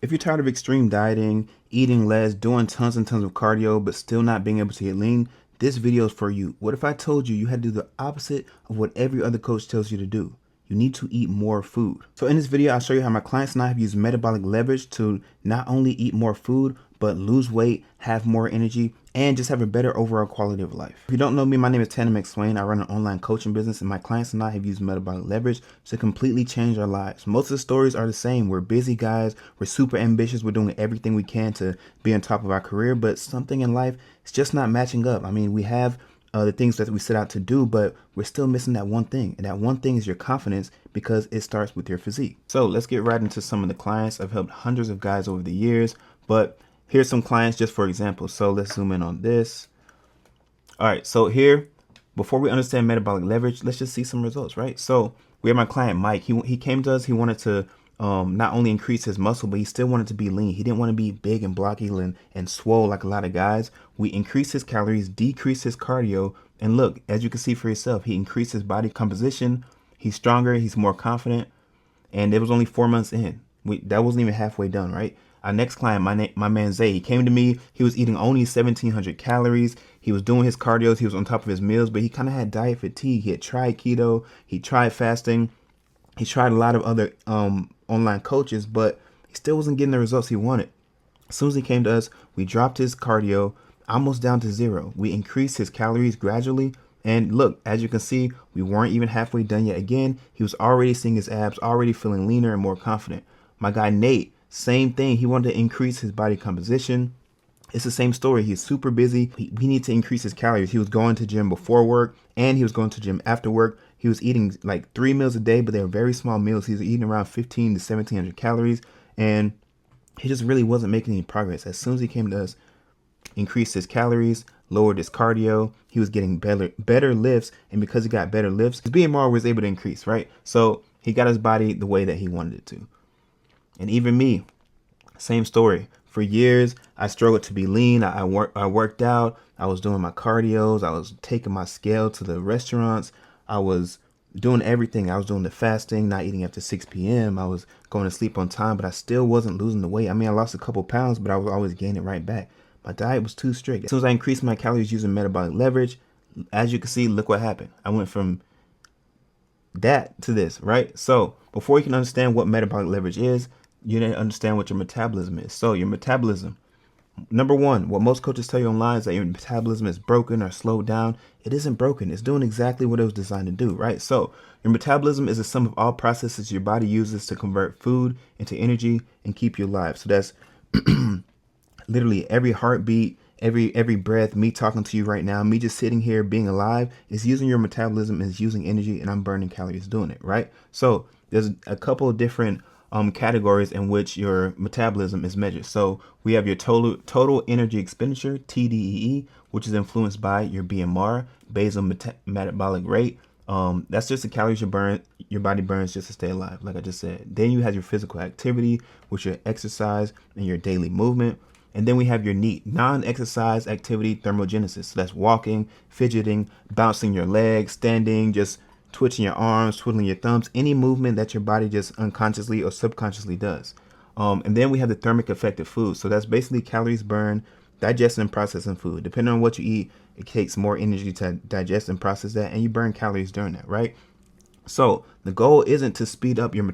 If you're tired of extreme dieting, eating less, doing tons and tons of cardio, but still not being able to get lean, this video is for you. What if I told you you had to do the opposite of what every other coach tells you to do? You need to eat more food. So in this video, I'll show you how my clients and I have used metabolic leverage to not only eat more food, but lose weight, have more energy, and just have a better overall quality of life. If you don't know me, my name is Tanner McSwain. I run an online coaching business, and my clients and I have used metabolic leverage to completely change our lives. Most of the stories are the same. We're busy guys. We're super ambitious. We're doing everything we can to be on top of our career, but something in life is just not matching up. I mean, we have the things that we set out to do, but we're still missing that one thing. And that one thing is your confidence, because it starts with your physique. So let's get right into some of the clients. I've helped hundreds of guys over the years, but here's some clients just for example. So let's zoom in on this. All right, so here, before we understand metabolic leverage, let's just see some results, right? So we have my client Mike. He came to us. He wanted to not only increase his muscle, but he still wanted to be lean. He didn't want to be big and blocky and swole like a lot of guys. We increased his calories, decreased his cardio, and look, as you can see for yourself, he increased his body composition. He's stronger, he's more confident, and it was only 4 months in. That wasn't even halfway done, right? Our next client, my man Zay, he came to me. He was eating only 1,700 calories. He was doing his cardio. He was on top of his meals, but he kind of had diet fatigue. He had tried keto. He tried fasting. He tried a lot of other online coaches, but he still wasn't getting the results he wanted. As soon as he came to us, we dropped his cardio almost down to 0. We increased his calories gradually. And look, as you can see, we weren't even halfway done yet. Again, he was already seeing his abs, already feeling leaner and more confident. My guy Nate, same thing. He wanted to increase his body composition. It's the same story. He's super busy. We need to increase his calories. He was going to gym before work, and he was going to gym after work. He was eating like 3 meals a day, but they were very small meals. He was eating around 15 to 1,700 calories, and he just really wasn't making any progress. As soon as he came to us, increased his calories, lowered his cardio, he was getting better lifts, and because he got better lifts, his BMR was able to increase, right? So he got his body the way that he wanted it to. And even me, same story. For years, I struggled to be lean. I worked out. I was doing my cardios. I was taking my scale to the restaurants. I was doing everything. I was doing the fasting, not eating after 6 p.m. I was going to sleep on time, but I still wasn't losing the weight. I mean, I lost a couple pounds, but I was always gaining right back. My diet was too strict. As soon as I increased my calories using metabolic leverage, as you can see, look what happened. I went from that to this, right? So before you can understand what metabolic leverage is, you need to understand what your metabolism is. So your metabolism, number one, what most coaches tell you online is that your metabolism is broken or slowed down. It isn't broken. It's doing exactly what it was designed to do, right? So your metabolism is the sum of all processes your body uses to convert food into energy and keep you alive. So that's literally every heartbeat, every breath, me talking to you right now, me just sitting here being alive is using your metabolism, is using energy, and I'm burning calories doing it, right? So there's a couple of different categories in which your metabolism is measured. So we have your total energy expenditure, TDEE, which is influenced by your BMR, basal metabolic rate. That's just the calories your body burns just to stay alive, like I just said. Then you have your physical activity, which your exercise and your daily movement. And then we have your NEAT, non-exercise activity thermogenesis. So that's walking, fidgeting, bouncing your legs, standing, just twitching your arms, twiddling your thumbs, any movement that your body just unconsciously or subconsciously does. And then we have the thermic effect of food. So that's basically calories burned, digesting and processing food. Depending on what you eat, it takes more energy to digest and process that, and you burn calories during that, right? So the goal isn't to speed up your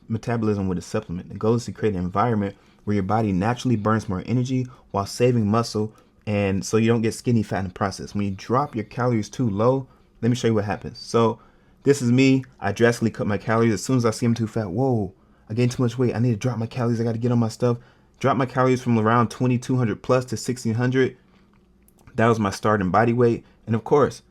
metabolism with a supplement. The goal is to create an environment where your body naturally burns more energy while saving muscle, and so you don't get skinny fat in the process. When you drop your calories too low, let me show you what happens. So this is me. I drastically cut my calories. As soon as I see I'm too fat, whoa, I gained too much weight. I need to drop my calories. I got to get on my stuff. Drop my calories from around 2,200 plus to 1,600. That was my starting body weight. And of course,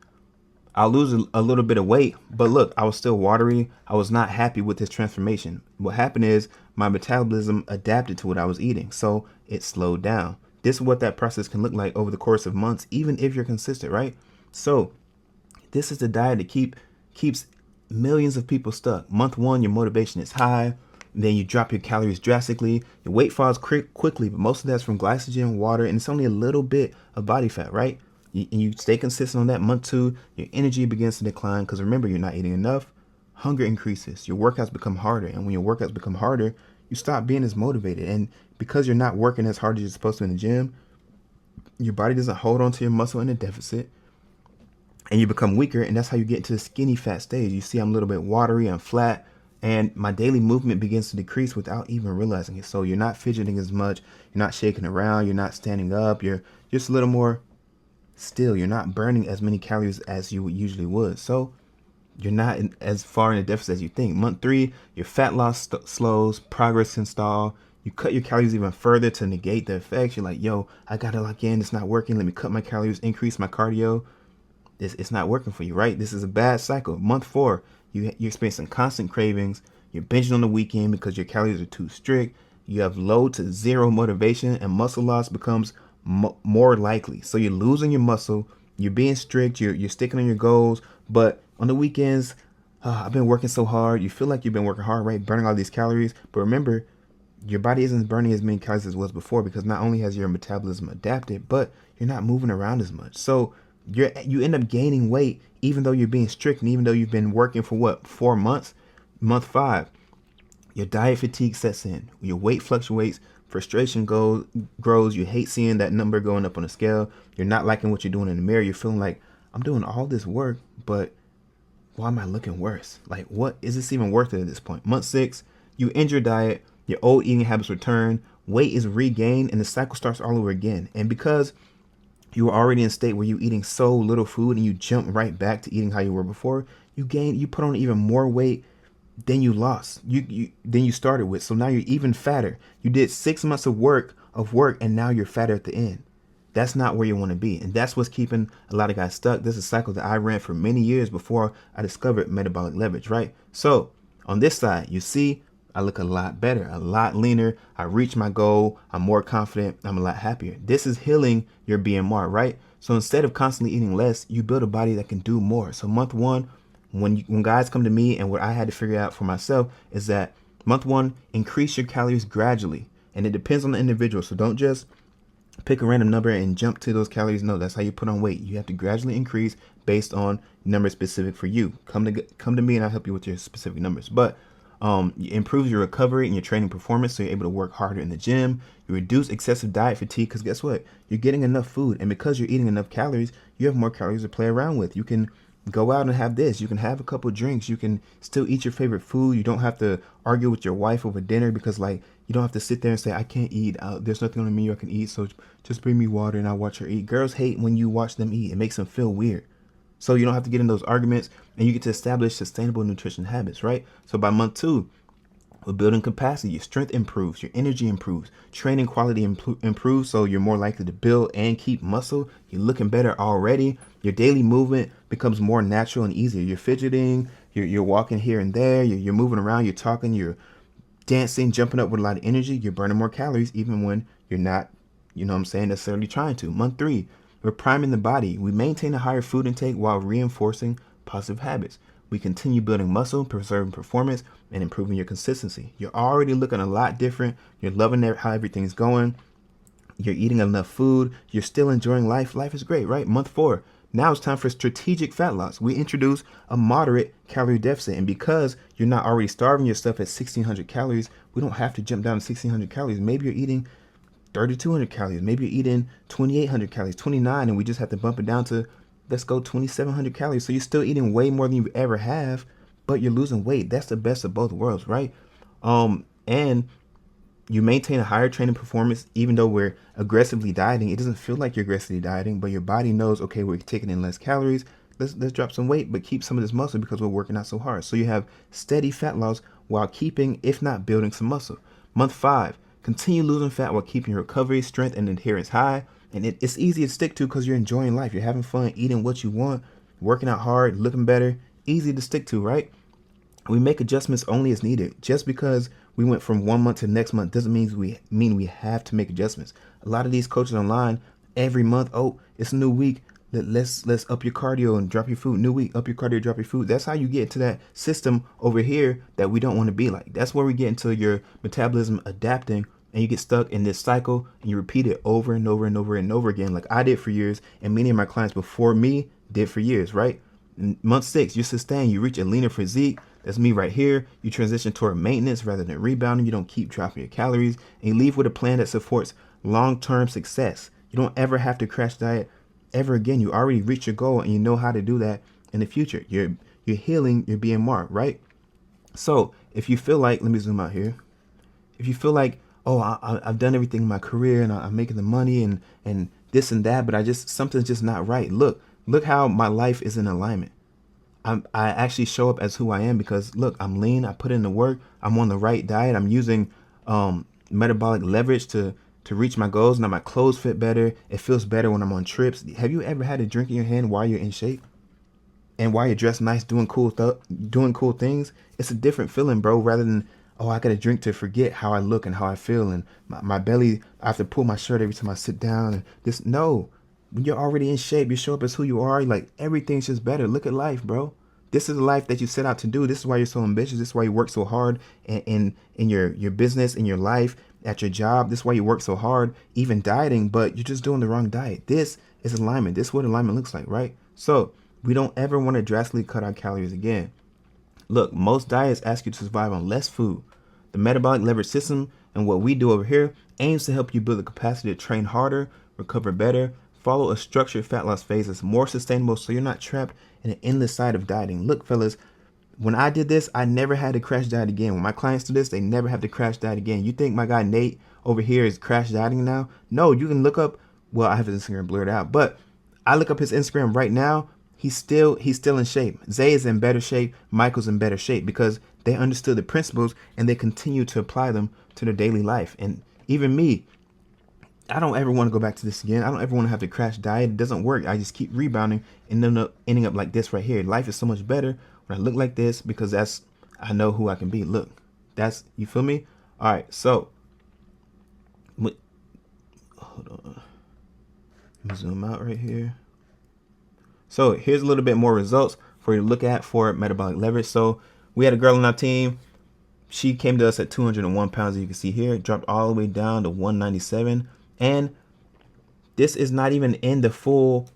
I'll lose a little bit of weight, but look, I was still watery. I was not happy with this transformation. What happened is my metabolism adapted to what I was eating, so it slowed down. This is what that process can look like over the course of months, even if you're consistent, right? So this is the diet that keeps millions of people stuck. Month 1, your motivation is high. Then you drop your calories drastically. Your weight falls quickly, but most of that's from glycogen, water, and it's only a little bit of body fat, right? And you stay consistent on that. Month 2, your energy begins to decline because remember, you're not eating enough. Hunger increases. Your workouts become harder. And when your workouts become harder, you stop being as motivated. And because you're not working as hard as you're supposed to in the gym, your body doesn't hold on to your muscle in a deficit, and you become weaker. And that's how you get into the skinny fat stage. You see, I'm a little bit watery and flat, and my daily movement begins to decrease without even realizing it. So you're not fidgeting as much, you're not shaking around, you're not standing up, you're just a little more still. You're not burning as many calories as you usually would. So you're not as far in a deficit as you think. Month 3, your fat loss slows, progress can stall. You cut your calories even further to negate the effects. You're like, yo, I gotta lock in. It's not working. Let me cut my calories, increase my cardio. It's not working for you, right? This is a bad cycle. Month 4, you're experiencing constant cravings. You're binging on the weekend because your calories are too strict. You have low to zero motivation, and muscle loss becomes more likely. So you're losing your muscle. You're being strict. You're sticking on your goals, but on the weekends, I've been working so hard. You feel like you've been working hard, right? Burning all these calories. But remember, your body isn't burning as many calories as it was before, because not only has your metabolism adapted, but you're not moving around as much. So you end up gaining weight even though you're being strict, and even though you've been working for what, 4 months. Month 5, your diet fatigue sets in. Your weight fluctuates. Frustration grows. You hate seeing that number going up on the scale. You're not liking what you're doing in the mirror. You're feeling like, I'm doing all this work, but why am I looking worse? Like, what is this even worth it at this point? Month 6, you end your diet, your old eating habits return, weight is regained, and the cycle starts all over again. And because you were already in a state where you're eating so little food and you jump right back to eating how you were before, you put on even more weight than you lost, than you started with. So now you're even fatter. You did 6 months of work, and now you're fatter at the end. That's not where you want to be. And that's what's keeping a lot of guys stuck. This is a cycle that I ran for many years before I discovered metabolic leverage, right? So on this side, you see, I look a lot better, a lot leaner. I reach my goal. I'm more confident. I'm a lot happier. This is healing your BMR, right? So instead of constantly eating less, you build a body that can do more. So month 1, when guys come to me, and what I had to figure out for myself is that month 1, increase your calories gradually. And it depends on the individual. So don't just pick a random number and jump to those calories. No, that's how you put on weight. You have to gradually increase based on numbers specific for you. Come to me and I'll help you with your specific numbers. But it improves your recovery and your training performance, so you're able to work harder in the gym. You reduce excessive diet fatigue, because guess what? You're getting enough food, and because you're eating enough calories, you have more calories to play around with. You can go out and have this. You can have a couple drinks. You can still eat your favorite food. You don't have to argue with your wife over dinner, because like, you don't have to sit there and say, I can't eat. There's nothing on the menu I can eat, so just bring me water and I'll watch her eat. Girls hate when you watch them eat. It makes them feel weird. So you don't have to get in those arguments, and you get to establish sustainable nutrition habits, right? So by month 2, we're building capacity. Your strength improves, your energy improves, training quality improves, so you're more likely to build and keep muscle. You're looking better already. Your daily movement becomes more natural and easier. You're fidgeting, you're walking here and there, you're moving around, you're talking, you're dancing, jumping up with a lot of energy. You're burning more calories even when you're not, necessarily trying to. Month 3, we're priming the body. We maintain a higher food intake while reinforcing positive habits. We continue building muscle, preserving performance, and improving your consistency. You're already looking a lot different. You're loving how everything's going. You're eating enough food. You're still enjoying life. Life is great, right? Month 4, now it's time for strategic fat loss. We introduce a moderate calorie deficit. And because you're not already starving yourself at 1,600 calories, we don't have to jump down to 1,600 calories. Maybe you're eating 3,200 calories. Maybe you're eating 2,800 calories, 29, and we just have to bump it down to, let's go 2,700 calories. So you're still eating way more than you ever have, but you're losing weight. That's the best of both worlds, right? And you maintain a higher training performance. Even though we're aggressively dieting, it doesn't feel like you're aggressively dieting, but your body knows, okay, we're taking in less calories. Let's drop some weight, but keep some of this muscle because we're working out so hard. So you have steady fat loss while keeping, if not building, some muscle. Month 5, continue losing fat while keeping your recovery, strength, and adherence high. And it's easy to stick to because you're enjoying life. You're having fun, eating what you want, working out hard, looking better. Easy to stick to, right? We make adjustments only as needed. Just because we went from 1 month to the next month doesn't mean we have to make adjustments. A lot of these coaches online, every month, oh, it's a new week. Let's up your cardio and drop your food. New week, up your cardio, drop your food. That's how you get into that system over here that we don't want to be like. That's where we get into your metabolism adapting, and you get stuck in this cycle, and you repeat it over and over and over and over again, like I did for years, and many of my clients before me did for years, right? Month 6, you sustain, you reach a leaner physique. That's me right here. You transition toward maintenance rather than rebounding. You don't keep dropping your calories, and you leave with a plan that supports long-term success. You don't ever have to crash diet ever again. You already reached your goal, and you know how to do that in the future. You're healing, you're being marked, right? So if you feel like, let me zoom out here. If you feel like, oh, I've done everything in my career and I'm making the money and this and that, but something's just not right. Look how my life is in alignment. I actually show up as who I am because look, I'm lean. I put in the work. I'm on the right diet. I'm using metabolic leverage to reach my goals. Now my clothes fit better. It feels better when I'm on trips. Have you ever had a drink in your hand while you're in shape? And while you're dressed nice, doing doing cool things, it's a different feeling, bro. Rather than, oh, I got to drink to forget how I look and how I feel, and my belly. I have to pull my shirt every time I sit down. And this, no, when you're already in shape, you show up as who you are. Like everything's just better. Look at life, bro. This is the life that you set out to do. This is why you're so ambitious. This is why you work so hard in your business, in your life, at your job. This is why you work so hard, even dieting, but you're just doing the wrong diet. This is alignment. This is what alignment looks like, right? So we don't ever want to drastically cut our calories again. Look, most diets ask you to survive on less food. The metabolic leverage system and what we do over here aims to help you build the capacity to train harder, recover better, follow a structured fat loss phase that's more sustainable so you're not trapped in an endless cycle of dieting. Look, fellas, when I did this, I never had to crash diet again. When my clients do this, they never have to crash diet again. You think my guy Nate over here is crash dieting now? No, you can look up, well, I have his Instagram blurred out, but I look up his Instagram right now. He's still in shape. Zay is in better shape. Michael's in better shape because they understood the principles and they continue to apply them to their daily life. And even me, I don't ever want to go back to this again. I don't ever want to have to crash diet. It doesn't work. I just keep rebounding and ending up like this right here. Life is so much better when I look like this because I know who I can be. Look, you feel me? All right, so hold on. Let me zoom out right here. So here's a little bit more results for you to look at for metabolic leverage. So we had a girl on our team. She came to us at 201 pounds, as you can see here, dropped all the way down to 197. And this is not even in the full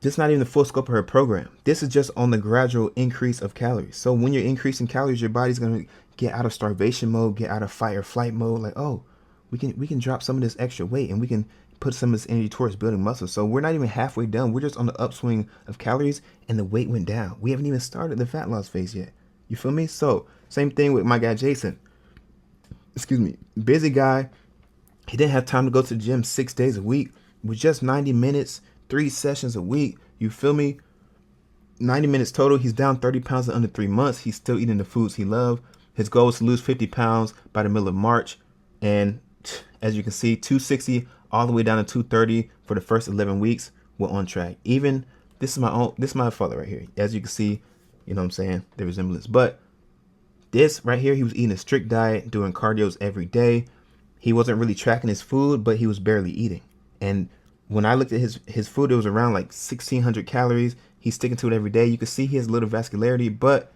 scope of her program. This is just on the gradual increase of calories. So when you're increasing calories, your body's gonna get out of starvation mode, get out of fight or flight mode. Like, oh, we can drop some of this extra weight and we can put some of this energy towards building muscle. So we're not even halfway done. We're just on the upswing of calories and the weight went down. We haven't even started the fat loss phase yet. You feel me? So same thing with my guy Jason. Excuse me. Busy guy. He didn't have time to go to the gym 6 days a week. With just 90 minutes, 3 sessions a week. You feel me? 90 minutes total. He's down 30 pounds in under 3 months. He's still eating the foods he loves. His goal is to lose 50 pounds by the middle of March. And as you can see, 260 all the way down to 230 for the first 11 weeks. We're on track. Even this is my father right here. As you can see, you know what I'm saying, the resemblance. But this right here, he was eating a strict diet, doing cardios every day. He wasn't really tracking his food, but he was barely eating. And when I looked at his food, it was around like 1,600 calories. He's sticking to it every day. You can see he has a little vascularity, but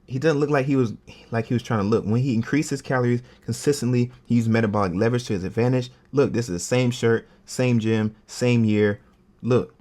he doesn't look like he was trying to look. When he increased his calories consistently, he used metabolic leverage to his advantage. Look, this is the same shirt, same gym, same year. Look,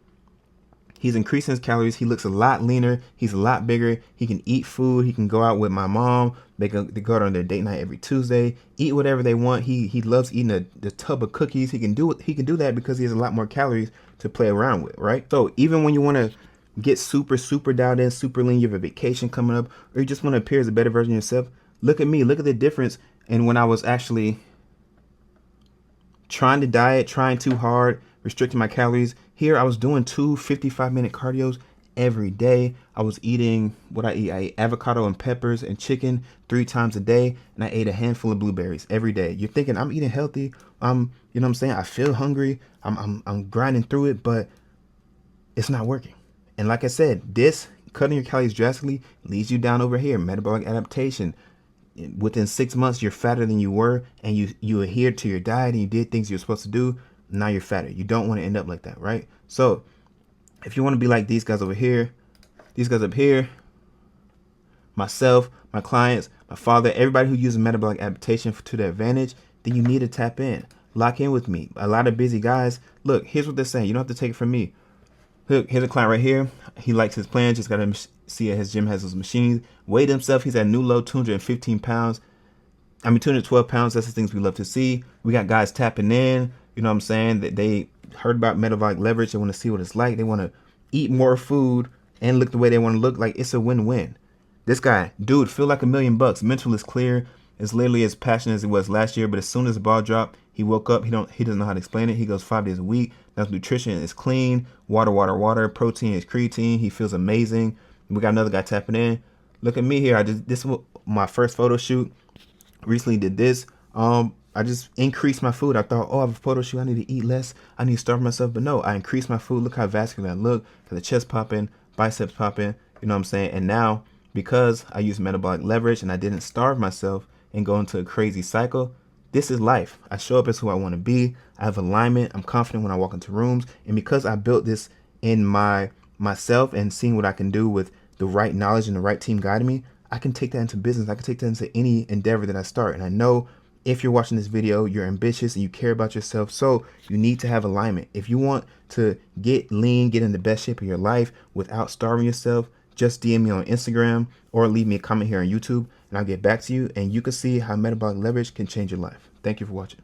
he's increasing his calories. He looks a lot leaner. He's a lot bigger. He can eat food. He can go out with my mom. They go out on their date night every Tuesday. Eat whatever they want. He loves eating the tub of cookies. He can do that because he has a lot more calories to play around with, right? So even when you want to get super dialed in, super lean, you have a vacation coming up, or you just want to appear as a better version of yourself, look at me. Look at the difference. And when I was actually trying to diet, trying too hard, restricting my calories, here I was doing 2 55-minute cardios every day. I was eating what I eat. I ate avocado and peppers and chicken 3 times a day, and I ate a handful of blueberries every day. You're thinking I'm eating healthy. You know what I'm saying? I feel hungry. I'm grinding through it, but it's not working. And like I said, this cutting your calories drastically leads you down over here. Metabolic adaptation. Within 6 months, you're fatter than you were, and you adhered to your diet and you did things you're supposed to do. Now you're fatter. You don't want to end up like that, right? So if you want to be like these guys over here, these guys up here, myself, my clients, my father, everybody who uses metabolic adaptation to their advantage, then you need to tap in. Lock in with me. A lot of busy guys, look, here's what they're saying. You don't have to take it from me. Look, here's a client right here. He likes his plan. Just got to see at his gym has those machines. Weighed himself. He's at new low, 215 pounds. 212 pounds. That's the things we love to see. We got guys tapping in. You know what I'm saying? That they heard about metabolic leverage. They want to see what it's like. They want to eat more food and look the way they want to look. Like, it's a win-win. This guy, dude, feel like $1,000,000. Mental is clear. It's literally as passionate as it was last year. But as soon as the ball dropped, he woke up. He doesn't know how to explain it. He goes 5 days a week. Now nutrition is clean. Water, water, water. Protein is creatine. He feels amazing. We got another guy tapping in. Look at me here. This is my first photo shoot. Recently did this. I just increased my food. I thought, oh, I have a photo shoot. I need to eat less. I need to starve myself. But no, I increased my food. Look how vascular I look. Got the chest popping, biceps popping. You know what I'm saying? And now, because I use metabolic leverage and I didn't starve myself and go into a crazy cycle, this is life. I show up as who I want to be. I have alignment. I'm confident when I walk into rooms. And because I built this in myself and seeing what I can do with the right knowledge and the right team guiding me, I can take that into business. I can take that into any endeavor that I start. And I know if you're watching this video, you're ambitious and you care about yourself. So you need to have alignment. If you want to get lean, get in the best shape of your life without starving yourself, just DM me on Instagram or leave me a comment here on YouTube and I'll get back to you. And you can see how metabolic leverage can change your life. Thank you for watching.